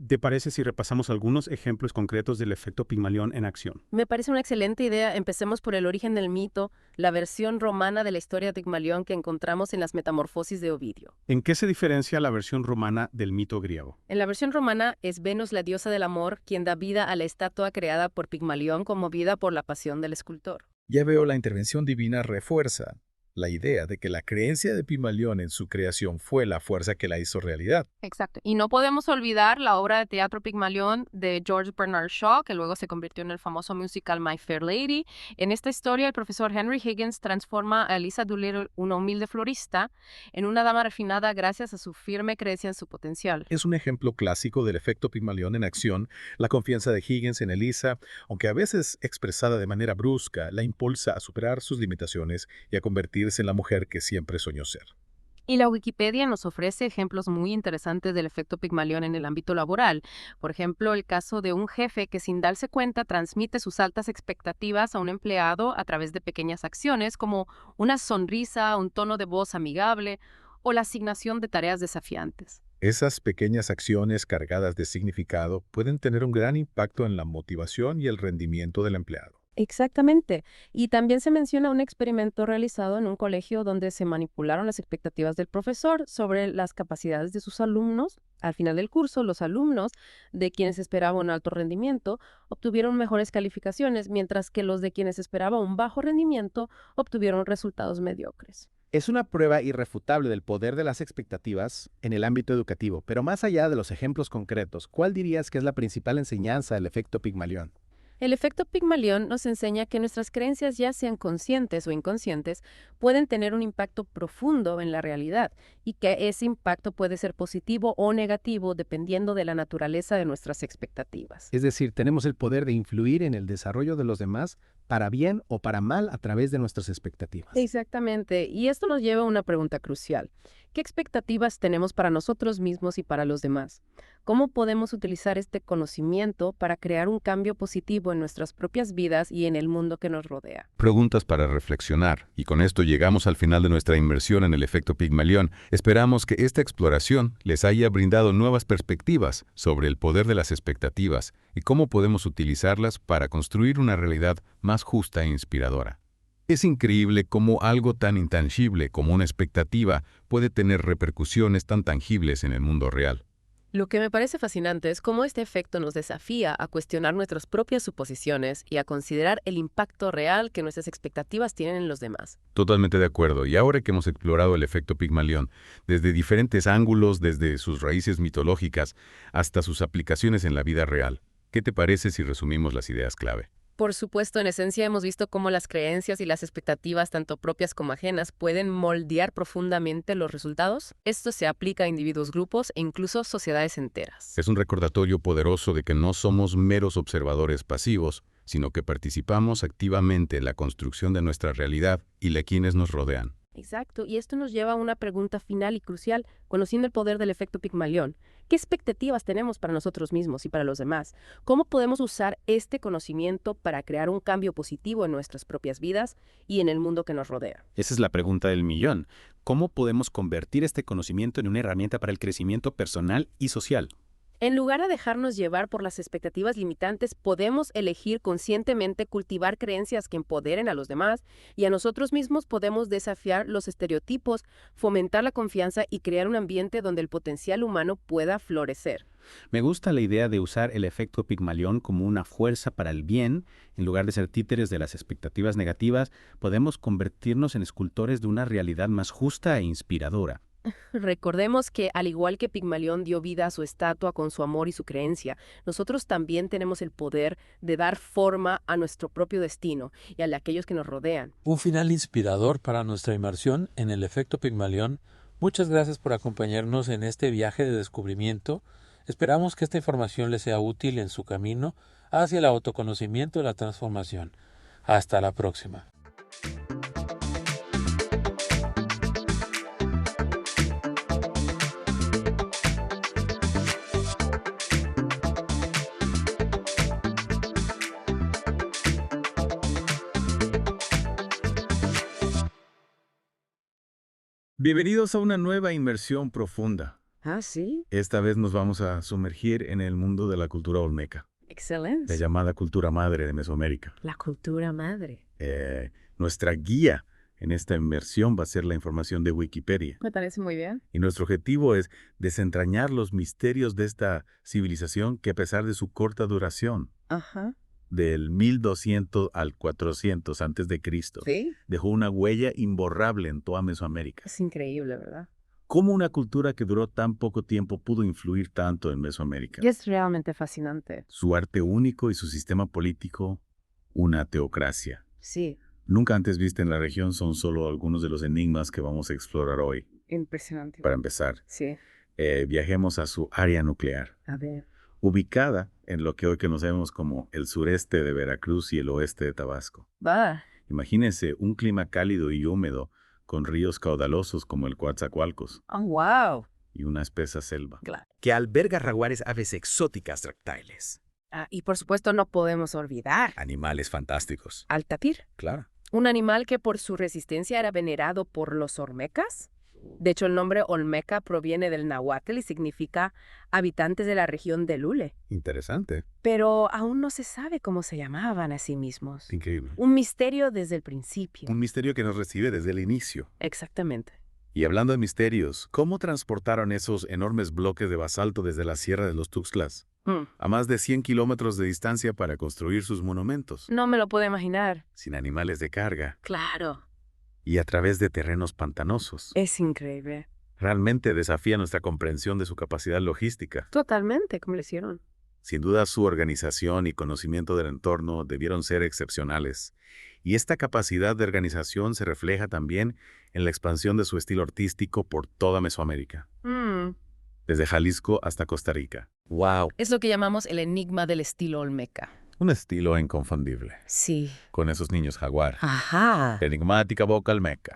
¿te parece si repasamos algunos ejemplos concretos del efecto Pigmalión en acción? Me parece una excelente idea. Empecemos por el origen del mito, la versión romana de la historia de Pigmalión que encontramos en las Metamorfosis de Ovidio. ¿En qué se diferencia la versión romana del mito griego? En la versión romana es Venus, la diosa del amor, quien da vida a la estatua creada por Pigmalión, conmovida por la pasión del escultor. Ya veo, la intervención divina refuerza la idea de que la creencia de Pigmalión en su creación fue la fuerza que la hizo realidad. Exacto. Y no podemos olvidar la obra de teatro Pigmalión de George Bernard Shaw, que luego se convirtió en el famoso musical My Fair Lady. En esta historia, el profesor Henry Higgins transforma a Eliza Doolittle, una humilde florista, en una dama refinada gracias a su firme creencia en su potencial. Es un ejemplo clásico del efecto Pigmalión en acción. La confianza de Higgins en Eliza, aunque a veces expresada de manera brusca, la impulsa a superar sus limitaciones y a convertirse en la mujer que siempre soñó ser. Y la Wikipedia nos ofrece ejemplos muy interesantes del efecto Pigmalión en el ámbito laboral. Por ejemplo, el caso de un jefe que sin darse cuenta transmite sus altas expectativas a un empleado a través de pequeñas acciones como una sonrisa, un tono de voz amigable o la asignación de tareas desafiantes. Esas pequeñas acciones cargadas de significado pueden tener un gran impacto en la motivación y el rendimiento del empleado. Exactamente. Y también se menciona un experimento realizado en un colegio donde se manipularon las expectativas del profesor sobre las capacidades de sus alumnos. Al final del curso, los alumnos de quienes esperaban un alto rendimiento obtuvieron mejores calificaciones, mientras que los de quienes esperaban un bajo rendimiento obtuvieron resultados mediocres. Es una prueba irrefutable del poder de las expectativas en el ámbito educativo, pero más allá de los ejemplos concretos, ¿cuál dirías que es la principal enseñanza del efecto Pigmalión? El efecto Pigmalión nos enseña que nuestras creencias, ya sean conscientes o inconscientes, pueden tener un impacto profundo en la realidad y que ese impacto puede ser positivo o negativo dependiendo de la naturaleza de nuestras expectativas. Es decir, tenemos el poder de influir en el desarrollo de los demás para bien o para mal a través de nuestras expectativas. Exactamente. Y esto nos lleva a una pregunta crucial. ¿Qué expectativas tenemos para nosotros mismos y para los demás? ¿Cómo podemos utilizar este conocimiento para crear un cambio positivo en nuestras propias vidas y en el mundo que nos rodea? Preguntas para reflexionar, y con esto llegamos al final de nuestra inmersión en el efecto Pigmalión. Esperamos que esta exploración les haya brindado nuevas perspectivas sobre el poder de las expectativas y cómo podemos utilizarlas para construir una realidad más justa e inspiradora. Es increíble cómo algo tan intangible como una expectativa puede tener repercusiones tan tangibles en el mundo real. Lo que me parece fascinante es cómo este efecto nos desafía a cuestionar nuestras propias suposiciones y a considerar el impacto real que nuestras expectativas tienen en los demás. Totalmente de acuerdo. Y ahora que hemos explorado el efecto Pigmalión desde diferentes ángulos, desde sus raíces mitológicas hasta sus aplicaciones en la vida real, ¿qué te parece si resumimos las ideas clave? Por supuesto, en esencia hemos visto cómo las creencias y las expectativas, tanto propias como ajenas, pueden moldear profundamente los resultados. Esto se aplica a individuos, grupos e incluso sociedades enteras. Es un recordatorio poderoso de que no somos meros observadores pasivos, sino que participamos activamente en la construcción de nuestra realidad y de quienes nos rodean. Exacto, y esto nos lleva a una pregunta final y crucial, conociendo el poder del efecto Pigmalión. ¿Qué expectativas tenemos para nosotros mismos y para los demás? ¿Cómo podemos usar este conocimiento para crear un cambio positivo en nuestras propias vidas y en el mundo que nos rodea? Esa es la pregunta del millón. ¿Cómo podemos convertir este conocimiento en una herramienta para el crecimiento personal y social? En lugar de dejarnos llevar por las expectativas limitantes, podemos elegir conscientemente cultivar creencias que empoderen a los demás y a nosotros mismos. Podemos desafiar los estereotipos, fomentar la confianza y crear un ambiente donde el potencial humano pueda florecer. Me gusta la idea de usar el efecto Pigmalión como una fuerza para el bien. En lugar de ser títeres de las expectativas negativas, podemos convertirnos en escultores de una realidad más justa e inspiradora. Recordemos que, al igual que Pigmalión dio vida a su estatua con su amor y su creencia, nosotros también tenemos el poder de dar forma a nuestro propio destino y al de aquellos que nos rodean. Un final inspirador para nuestra inmersión en el efecto Pigmalión. Muchas gracias por acompañarnos en este viaje de descubrimiento. Esperamos que esta información les sea útil en su camino hacia el autoconocimiento y la transformación. Hasta la próxima. Bienvenidos a una nueva inmersión profunda. ¿Ah, sí? Esta vez nos vamos a sumergir en el mundo de la cultura olmeca, Excelente. la llamada cultura madre de Mesoamérica. La cultura madre. Nuestra guía en esta inmersión va a ser la información de Wikipedia. Me parece muy bien. Y nuestro objetivo es desentrañar los misterios de esta civilización que, a pesar de su corta duración, del 1200 al 400 antes de Cristo, ¿Sí? dejó una huella imborrable en toda Mesoamérica. Es increíble, ¿verdad? ¿Cómo una cultura que duró tan poco tiempo pudo influir tanto en Mesoamérica? Y es realmente fascinante. Su arte único y su sistema político, una teocracia. Sí, Nunca antes vista en la región son solo algunos de los enigmas que vamos a explorar hoy. impresionante. Para empezar, Sí, viajemos a su área nuclear, a ver. ubicada en lo que hoy conocemos como el sureste de Veracruz y el oeste de Tabasco. Va. Imagínense un clima cálido y húmedo, con ríos caudalosos como el Coatzacoalcos Oh, wow. y una espesa selva. Claro. Que alberga jaguares, aves exóticas reptiles. Y por supuesto no podemos olvidar Animales fantásticos. al tapir. Claro. Un animal que por su resistencia era venerado por los olmecas. De hecho, el nombre olmeca proviene del náhuatl y significa habitantes de la región de Lule. Interesante. Pero aún no se sabe cómo se llamaban a sí mismos. Increíble. Un misterio desde el principio. Un misterio que nos recibe desde el inicio. Exactamente. Y hablando de misterios, ¿cómo transportaron esos enormes bloques de basalto desde la Sierra de los Tuxtlas a más de 100 kilómetros de distancia para construir sus monumentos? No me lo puedo imaginar. Sin animales de carga Claro. y a través de terrenos pantanosos. Es increíble. Realmente desafía nuestra comprensión de su capacidad logística. Totalmente, como lo hicieron. Sin duda, su organización y conocimiento del entorno debieron ser excepcionales. Y esta capacidad de organización se refleja también en la expansión de su estilo artístico por toda Mesoamérica, desde Jalisco hasta Costa Rica. ¡Wow! Es lo que llamamos el enigma del estilo olmeca. Un estilo inconfundible, Sí. con esos niños jaguar. Ajá. Enigmática boca olmeca.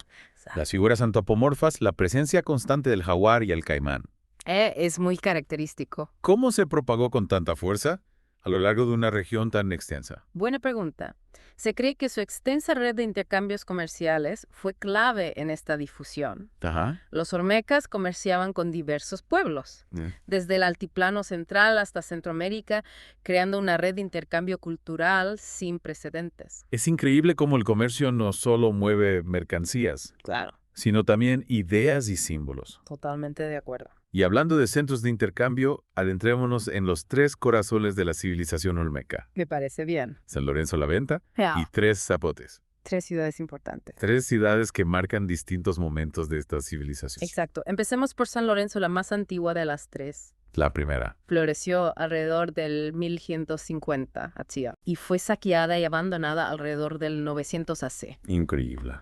Las figuras antropomorfas, la presencia constante del jaguar y el caimán. Es muy característico. ¿Cómo se propagó con tanta fuerza a lo largo de una región tan extensa? Buena pregunta. Se cree que su extensa red de intercambios comerciales fue clave en esta difusión. Ajá. Los olmecas comerciaban con diversos pueblos, desde el altiplano central hasta Centroamérica, creando una red de intercambio cultural sin precedentes. Es increíble cómo el comercio no solo mueve mercancías, Claro. sino también ideas y símbolos. Totalmente de acuerdo. Y hablando de centros de intercambio, adentrémonos en los 3 corazones de la civilización olmeca. Me parece bien. San Lorenzo la Venta Ya. y 3 Zapotes. 3 ciudades importantes. 3 ciudades que marcan distintos momentos de esta civilización. Exacto. Empecemos por San Lorenzo, la más antigua de las 3. La primera. Floreció alrededor del 1150 a.C. y fue saqueada y abandonada alrededor del 900 AC. Increíble.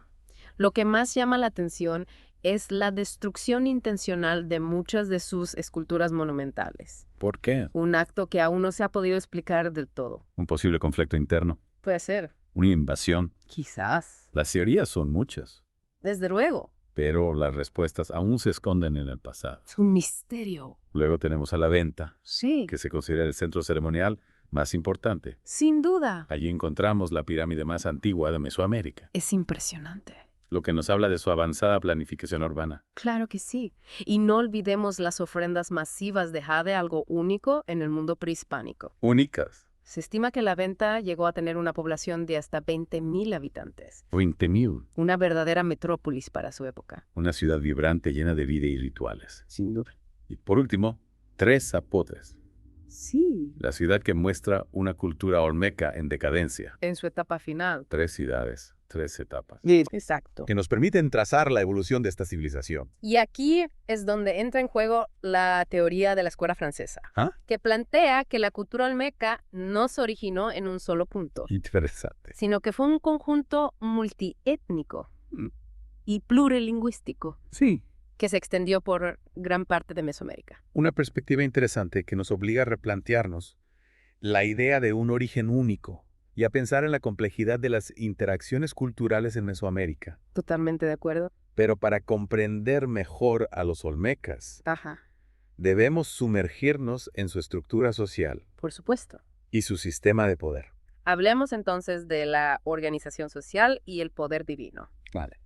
Lo que más llama la atención es la destrucción intencional de muchas de sus esculturas monumentales. ¿Por qué? Un acto que aún no se ha podido explicar del todo. Un posible conflicto interno. Puede ser. Una invasión. Quizás. Las teorías son muchas, Desde luego. pero las respuestas aún se esconden en el pasado. Es un misterio. Luego tenemos a la Venta, Sí. que se considera el centro ceremonial más importante. Sin duda. Allí encontramos la pirámide más antigua de Mesoamérica, Es impresionante. lo que nos habla de su avanzada planificación urbana. Claro que sí. Y no olvidemos las ofrendas masivas de jade, algo único en el mundo prehispánico. Únicas. Se estima que la Venta llegó a tener una población de hasta 20.000 habitantes. 20.000. Una verdadera metrópolis para su época. Una ciudad vibrante llena de vida y rituales. Sin duda. Y por último, 3 Zapotes. Sí. La ciudad que muestra una cultura olmeca en decadencia. En su etapa final. 3 ciudades, 3 etapas. Exacto. Que nos permiten trazar la evolución de esta civilización. Y aquí es donde entra en juego la teoría de la escuela francesa, ¿Ah? que plantea que la cultura olmeca no se originó en un solo punto, Interesante. sino que fue un conjunto multiétnico Mm. y plurilingüístico Sí. que se extendió por gran parte de Mesoamérica. Una perspectiva interesante que nos obliga a replantearnos la idea de un origen único y a pensar en la complejidad de las interacciones culturales en Mesoamérica. Totalmente de acuerdo. Pero para comprender mejor a los olmecas, Ajá, debemos sumergirnos en su estructura social por supuesto. y su sistema de poder. Hablemos entonces de la organización social y el poder divino. Vale.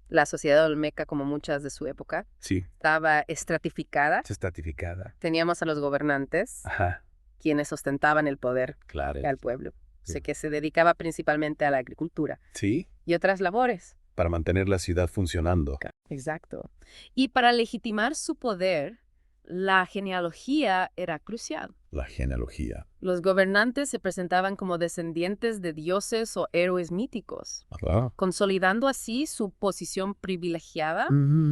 La sociedad olmeca, como muchas de su época, Sí, estaba estratificada. es estratificada. Teníamos a los gobernantes, Ajá, quienes ostentaban el poder claro. al pueblo. Sí. Sé que se dedicaba principalmente a la agricultura Sí, y otras labores. para mantener la ciudad funcionando. Exacto. Y para legitimar su poder, la genealogía era crucial. La genealogía. Los gobernantes se presentaban como descendientes de dioses o héroes míticos, Ah. consolidando así su posición privilegiada.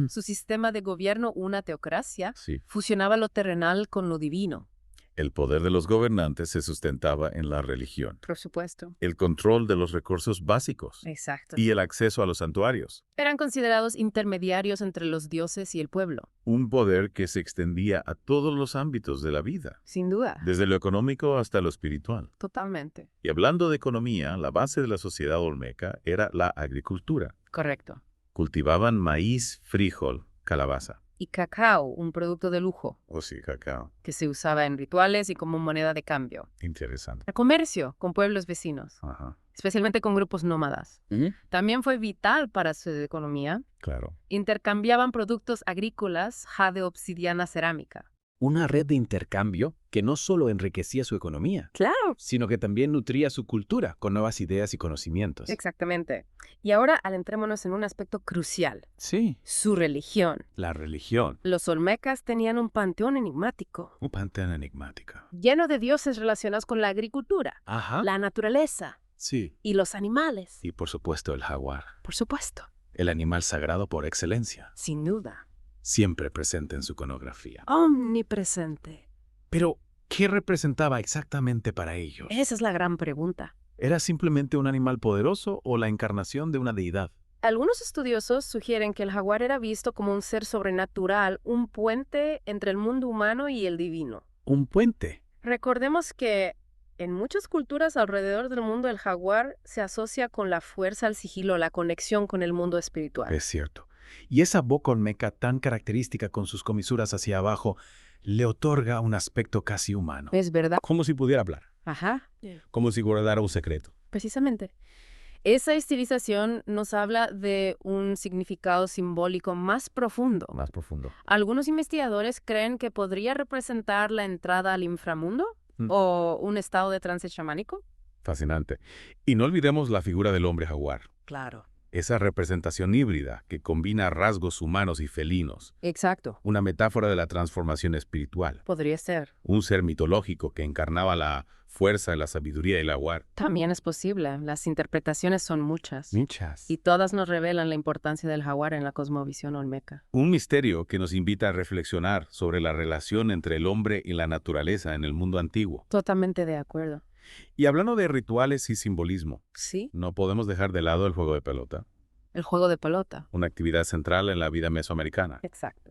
Su sistema de gobierno, una teocracia, Sí. fusionaba lo terrenal con lo divino. El poder de los gobernantes se sustentaba en la religión, Por supuesto. el control de los recursos básicos Exacto. y el acceso a los santuarios. Eran considerados intermediarios entre los dioses y el pueblo. Un poder que se extendía a todos los ámbitos de la vida, Sin duda. desde lo económico hasta lo espiritual. Totalmente. Y hablando de economía, la base de la sociedad olmeca era la agricultura. Correcto. Cultivaban maíz, frijol, calabaza. Y cacao, un producto de lujo, Oh sí, cacao. que se usaba en rituales y como moneda de cambio. Interesante. El comercio con pueblos vecinos, Ajá, especialmente con grupos nómadas. También fue vital para su economía. claro. Intercambiaban productos agrícolas, jade, obsidiana, cerámica. Una red de intercambio que no solo enriquecía su economía, Claro. sino que también nutría su cultura con nuevas ideas y conocimientos. Exactamente. Y ahora adentrémonos en un aspecto crucial, Sí, su religión. la religión. Los olmecas tenían un panteón enigmático, Un panteón enigmático. lleno de dioses relacionados con la agricultura, Ajá. la naturaleza Sí. y los animales. Y por supuesto el jaguar, Por supuesto. el animal sagrado por excelencia, Sin duda. siempre presente en su iconografía. Omnipresente. Pero, ¿qué representaba exactamente para ellos? Esa es la gran pregunta. ¿Era simplemente un animal poderoso o la encarnación de una deidad? Algunos estudiosos sugieren que el jaguar era visto como un ser sobrenatural, un puente entre el mundo humano y el divino. Un puente. Recordemos que En muchas culturas alrededor del mundo, el jaguar se asocia con la fuerza, el sigilo, la conexión con el mundo espiritual. Es cierto. Y esa boca olmeca tan característica con sus comisuras hacia abajo le otorga un aspecto casi humano. Es verdad. Como si pudiera hablar, Ajá, como si guardara un secreto. precisamente. Esa estilización nos habla de un significado simbólico más profundo. Más profundo. Algunos investigadores creen que podría representar la entrada al inframundo Mm. o un estado de trance chamánico. Fascinante. Y no olvidemos la figura del hombre jaguar. Claro. Esa representación híbrida que combina rasgos humanos y felinos. Exacto. Una metáfora de la transformación espiritual. Podría ser. Un ser mitológico que encarnaba la fuerza, la sabiduría y el jaguar. También es posible. Las interpretaciones son muchas. Muchas. Y todas nos revelan la importancia del jaguar en la cosmovisión olmeca. Un misterio que nos invita a reflexionar sobre la relación entre el hombre y la naturaleza en el mundo antiguo. Totalmente de acuerdo. Y hablando de rituales y simbolismo, Sí. no podemos dejar de lado el juego de pelota, El juego de pelota. una actividad central en la vida mesoamericana. Exacto.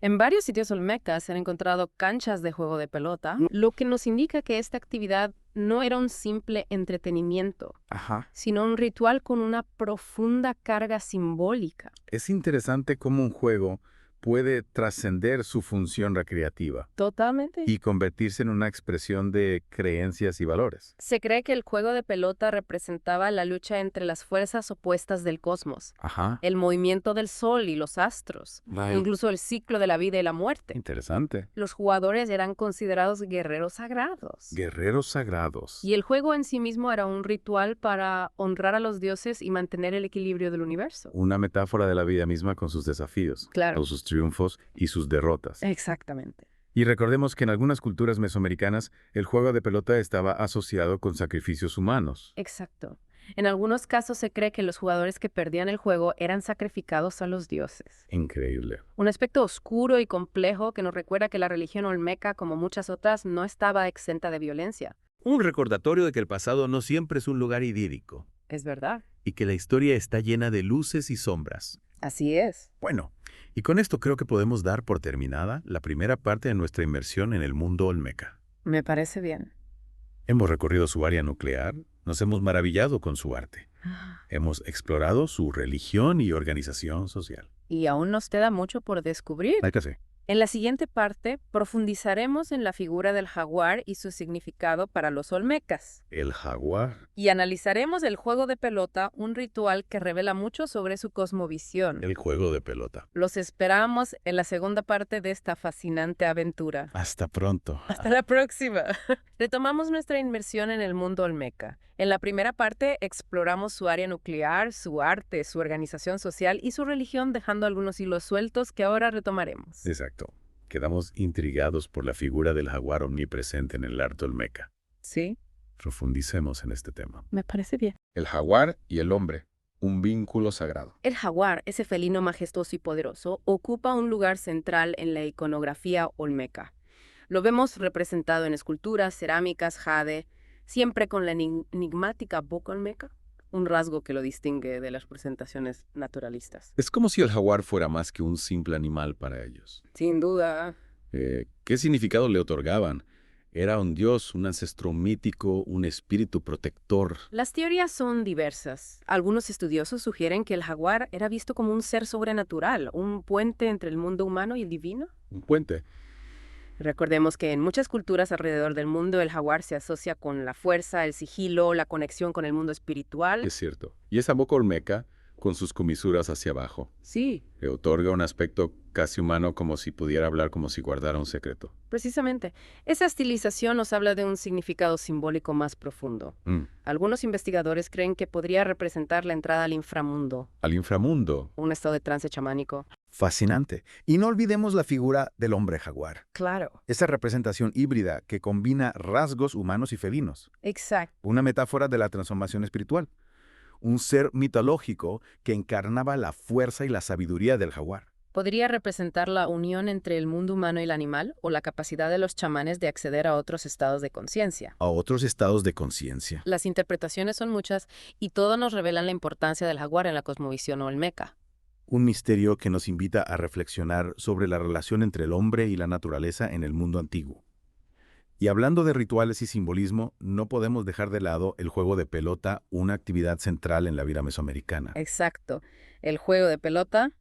En varios sitios olmecas se han encontrado canchas de juego de pelota, lo que nos indica que esta actividad no era un simple entretenimiento, Ajá. sino un ritual con una profunda carga simbólica. Es interesante cómo un juego puede trascender su función recreativa Totalmente. y convertirse en una expresión de creencias y valores. Se cree que el juego de pelota representaba la lucha entre las fuerzas opuestas del cosmos, Ajá. el movimiento del sol y los astros, incluso el ciclo de la vida y la muerte. Interesante. Los jugadores eran considerados guerreros sagrados. Guerreros sagrados. Y el juego en sí mismo era un ritual para honrar a los dioses y mantener el equilibrio del universo. Una metáfora de la vida misma con sus desafíos, Claro. con sus triunfos y sus derrotas. Exactamente. Y recordemos que en algunas culturas mesoamericanas el juego de pelota estaba asociado con sacrificios humanos. Exacto. En algunos casos se cree que los jugadores que perdían el juego eran sacrificados a los dioses. Increíble. Un aspecto oscuro y complejo que nos recuerda que la religión olmeca, como muchas otras, no estaba exenta de violencia. Un recordatorio de que el pasado no siempre es un lugar idílico Es verdad. y que la historia está llena de luces y sombras. Así es. Bueno, y con esto creo que podemos dar por terminada la primera parte de nuestra inmersión en el mundo olmeca. Me parece bien. Hemos recorrido su área nuclear, nos hemos maravillado con su arte. Hemos explorado su religión y organización social. Y aún nos queda mucho por descubrir. Hay que hacer. En la siguiente parte profundizaremos en la figura del jaguar y su significado para los olmecas. El jaguar. Y analizaremos el juego de pelota, un ritual que revela mucho sobre su cosmovisión. El juego de pelota. Los esperamos en la segunda parte de esta fascinante aventura. Hasta pronto. Hasta la próxima. Retomamos nuestra inmersión en el mundo olmeca. En la primera parte exploramos su área nuclear, su arte, su organización social y su religión, dejando algunos hilos sueltos que ahora retomaremos. Exacto. Quedamos intrigados por la figura del jaguar omnipresente en el arte olmeca. Sí, Profundicemos en este tema. me parece bien. El jaguar y el hombre, un vínculo sagrado. El jaguar, ese felino majestuoso y poderoso, ocupa un lugar central en la iconografía olmeca. Lo vemos representado en esculturas, cerámicas, jade, siempre con la enigmática boca olmeca, un rasgo que lo distingue de las presentaciones naturalistas. Es como si el jaguar fuera más que un simple animal para ellos. Sin duda. ¿Qué significado le otorgaban? ¿Era un dios, un ancestro mítico, un espíritu protector? Las teorías son diversas. Algunos estudiosos sugieren que el jaguar era visto como un ser sobrenatural, un puente entre el mundo humano y el divino. Un puente. Recordemos que en muchas culturas alrededor del mundo el jaguar se asocia con la fuerza, el sigilo, la conexión con el mundo espiritual. Es cierto. Y esa boca olmeca, con sus comisuras hacia abajo, Sí, le otorga un aspecto casi humano, como si pudiera hablar, como si guardara un secreto. precisamente. Esa estilización nos habla de un significado simbólico más profundo. Algunos investigadores creen que podría representar la entrada al inframundo, Al inframundo. un estado de trance chamánico. Fascinante. Y no olvidemos la figura del hombre jaguar. Claro. Esa representación híbrida que combina rasgos humanos y felinos. Exacto. Una metáfora de la transformación espiritual. Un ser mitológico que encarnaba la fuerza y la sabiduría del jaguar. Podría representar la unión entre el mundo humano y el animal o la capacidad de los chamanes de acceder a otros estados de conciencia. A otros estados de conciencia. Las interpretaciones son muchas y todo nos revelan la importancia del jaguar en la cosmovisión olmeca. Un misterio que nos invita a reflexionar sobre la relación entre el hombre y la naturaleza en el mundo antiguo. Y hablando de rituales y simbolismo, no podemos dejar de lado el juego de pelota, una actividad central en la vida mesoamericana. Exacto. El juego de pelota,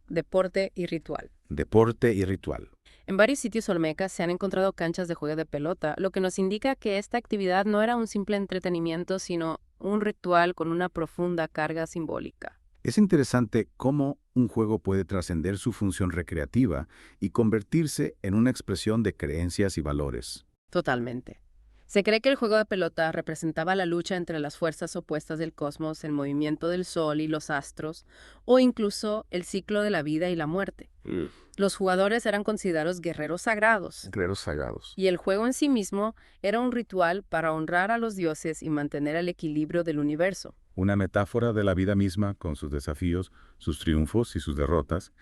deporte y ritual. Deporte y ritual. En varios sitios olmecas se han encontrado canchas de juego de pelota, lo que nos indica que esta actividad no era un simple entretenimiento, sino un ritual con una profunda carga simbólica. Es interesante cómo un juego puede trascender su función recreativa y convertirse en una expresión de creencias y valores. Totalmente. Se cree que el juego de pelota representaba la lucha entre las fuerzas opuestas del cosmos, el movimiento del sol y los astros, o incluso el ciclo de la vida y la muerte. Los jugadores eran considerados guerreros sagrados. Guerreros sagrados. Y el juego en sí mismo era un ritual para honrar a los dioses y mantener el equilibrio del universo. Una metáfora de la vida misma con sus desafíos, sus triunfos y sus derrotas.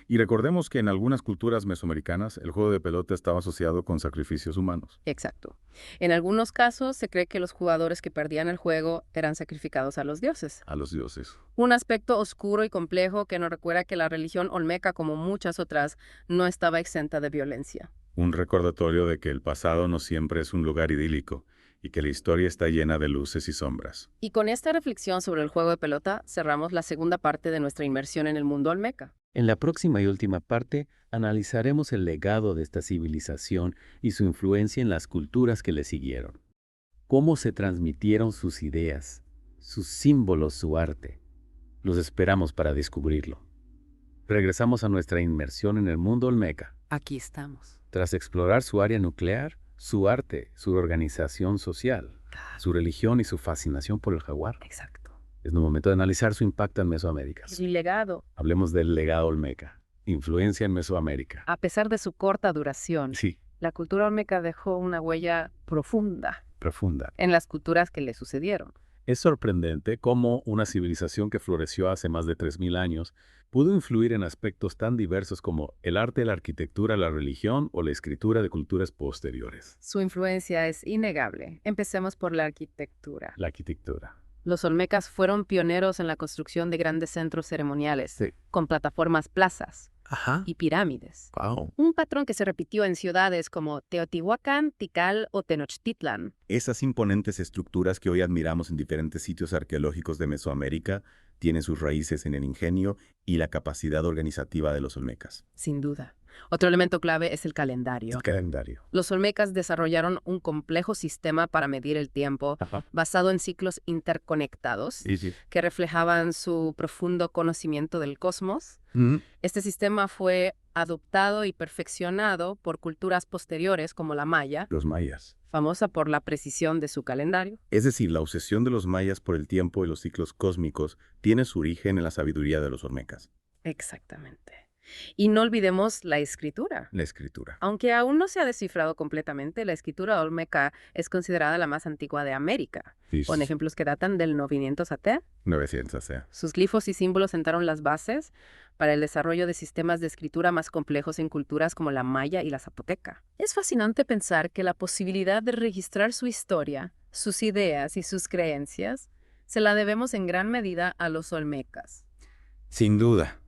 Y recordemos que en algunas culturas mesoamericanas el juego de pelota estaba asociado con sacrificios humanos. Exacto. En algunos casos se cree que los jugadores que perdían el juego eran sacrificados a los dioses. A los dioses. Un aspecto oscuro y complejo que nos recuerda que la religión olmeca, como muchas otras, no estaba exenta de violencia. Un recordatorio de que el pasado no siempre es un lugar idílico y que la historia está llena de luces y sombras. Y con esta reflexión sobre el juego de pelota cerramos la segunda parte de nuestra inmersión en el mundo olmeca. En la próxima y última parte, analizaremos el legado de esta civilización y su influencia en las culturas que le siguieron. Cómo se transmitieron sus ideas, sus símbolos, su arte. Los esperamos para descubrirlo. Regresamos a nuestra inmersión en el mundo olmeca. Aquí estamos. Tras explorar su área nuclear, su arte, su organización social, su religión y su fascinación por el jaguar. Exacto. Es el momento de analizar su impacto en Mesoamérica. Su legado. Hablemos del legado olmeca. Influencia en Mesoamérica. A pesar de su corta duración, Sí, la cultura olmeca dejó una huella profunda profunda. en las culturas que le sucedieron. Es sorprendente cómo una civilización que floreció hace más de 3000 años pudo influir en aspectos tan diversos como el arte, la arquitectura, la religión o la escritura de culturas posteriores. Su influencia es innegable. Empecemos por la arquitectura. La arquitectura. Los olmecas fueron pioneros en la construcción de grandes centros ceremoniales, Sí. con plataformas, plazas Ajá. y pirámides. Wow. Un patrón que se repitió en ciudades como Teotihuacán, Tikal o Tenochtitlan. Esas imponentes estructuras que hoy admiramos en diferentes sitios arqueológicos de Mesoamérica tienen sus raíces en el ingenio y la capacidad organizativa de los olmecas. Sin duda. Otro elemento clave es el calendario. El calendario. Los olmecas desarrollaron un complejo sistema para medir el tiempo basado en ciclos interconectados que reflejaban su profundo conocimiento del cosmos. Este sistema fue adoptado y perfeccionado por culturas posteriores como la maya, Los mayas. famosa por la precisión de su calendario. Es decir, la obsesión de los mayas por el tiempo y los ciclos cósmicos tiene su origen en la sabiduría de los olmecas. Exactamente. Y no olvidemos la escritura. La escritura. Aunque aún no se ha descifrado completamente, la escritura olmeca es considerada la más antigua de América, con ejemplos que datan del 900 AT. 900 sea. Sus glifos y símbolos sentaron las bases para el desarrollo de sistemas de escritura más complejos en culturas como la maya y la zapoteca. Es fascinante pensar que la posibilidad de registrar su historia, sus ideas y sus creencias se la debemos en gran medida a los olmecas. Sin duda.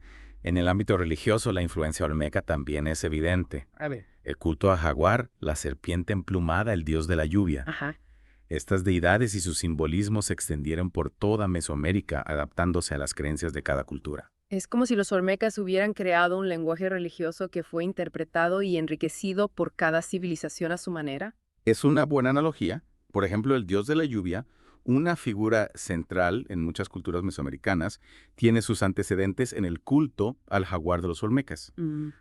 En el ámbito religioso, la influencia olmeca también es evidente. A ver. El culto a Jaguar, la serpiente emplumada, el dios de la lluvia. Ajá. Estas deidades y sus simbolismos se extendieron por toda Mesoamérica, adaptándose a las creencias de cada cultura. Es como si los olmecas hubieran creado un lenguaje religioso que fue interpretado y enriquecido por cada civilización a su manera. Es una buena analogía. Por ejemplo, el dios de la lluvia, una figura central en muchas culturas mesoamericanas, tiene sus antecedentes en el culto al jaguar de los olmecas.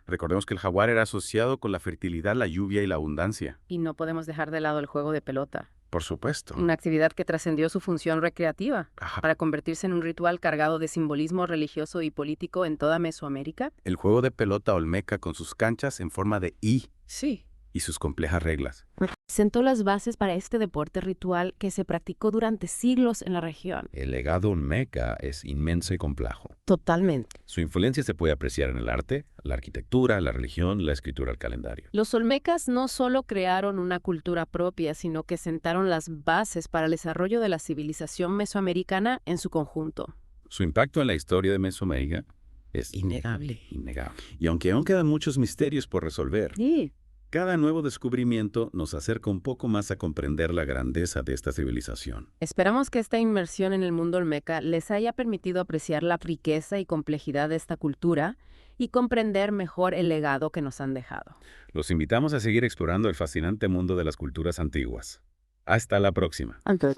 Recordemos que el jaguar era asociado con la fertilidad, la lluvia y la abundancia. Y no podemos dejar de lado el juego de pelota. Por supuesto. Una actividad que trascendió su función recreativa Ajá. para convertirse en un ritual cargado de simbolismo religioso y político en toda Mesoamérica. El juego de pelota olmeca con sus canchas en forma de I Sí. y sus complejas reglas. Sentó las bases para este deporte ritual que se practicó durante siglos en la región. El legado olmeca es inmenso y complejo. Totalmente. Su influencia se puede apreciar en el arte, la arquitectura, la religión, la escritura, el calendario. Los olmecas no solo crearon una cultura propia, sino que sentaron las bases para el desarrollo de la civilización mesoamericana en su conjunto. Su impacto en la historia de Mesoamérica es Innegable. innegable. Y aunque aún quedan muchos misterios por resolver, Sí. Cada nuevo descubrimiento nos acerca un poco más a comprender la grandeza de esta civilización. Esperamos que esta inmersión en el mundo olmeca les haya permitido apreciar la riqueza y complejidad de esta cultura y comprender mejor el legado que nos han dejado. Los invitamos a seguir explorando el fascinante mundo de las culturas antiguas. Hasta la próxima. Antes.